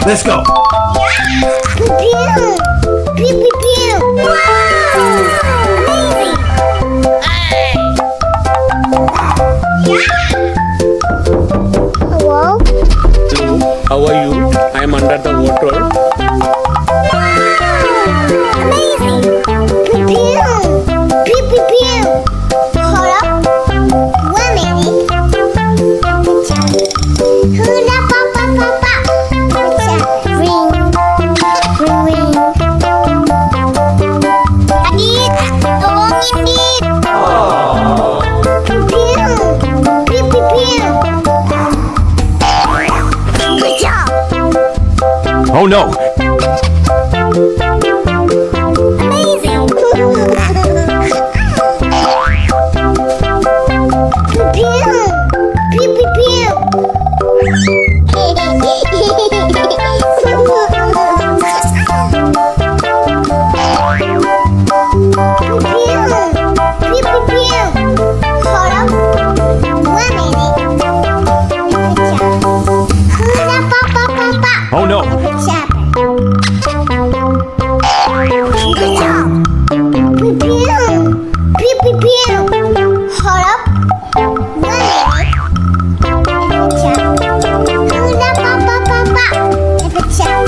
Let's go. Pew! Pew, pew, pew! Wow! Amazing! Hey! Hello? How are you? I am under the water. Amazing! Pew, pew! Pew, pew, pew! Hold up. 1 minute. Hula pa pa pa pa. Ring. Ring, ring. Adit! Tolongin, Dit! Pew, pew! Pew, pew, pew! Good job! Oh no. Amazing! Pew, pew, pew, pew. Pew, pew, pew, pew. Hold up. 1 minute. Good job. Hula pa pa pa pa. Oh no. Good job. Good job. Pew, pew. Pew, pew, pew. Hold up. 1 minute. Good job. Hula pa pa pa pa. Good job.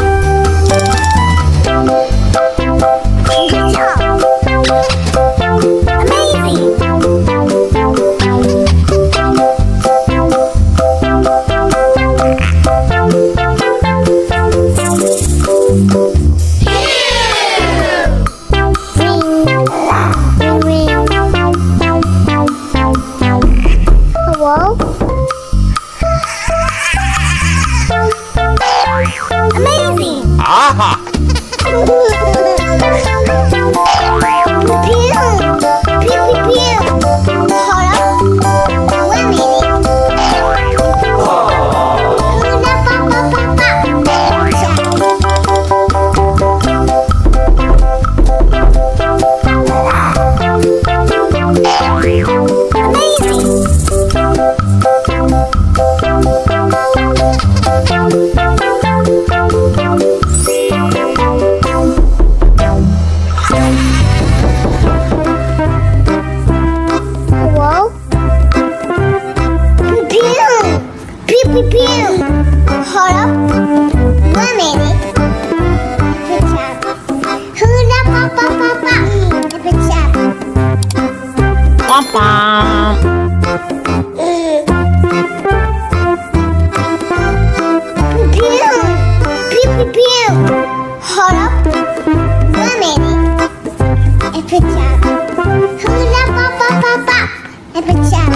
Good job. Amazing. Ring, ring, ring. Hello? Amazing! Aha. Pew! Pew, pew, pew. Hold up. 1 minute. Hula pa pa pa pa. Amazing! Hello? Pew! Pew, pew, pew. Hold up. 1 minute. Good job. Hula pa pa pa pa. Good job. Pew, pew, pew, pew. Hold up. 1 minute. Good job. Hula pa pa pa pa. Good job.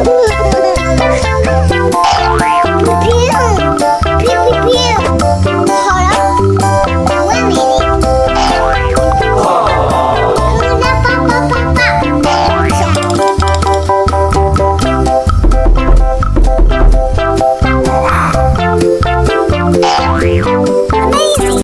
Piu.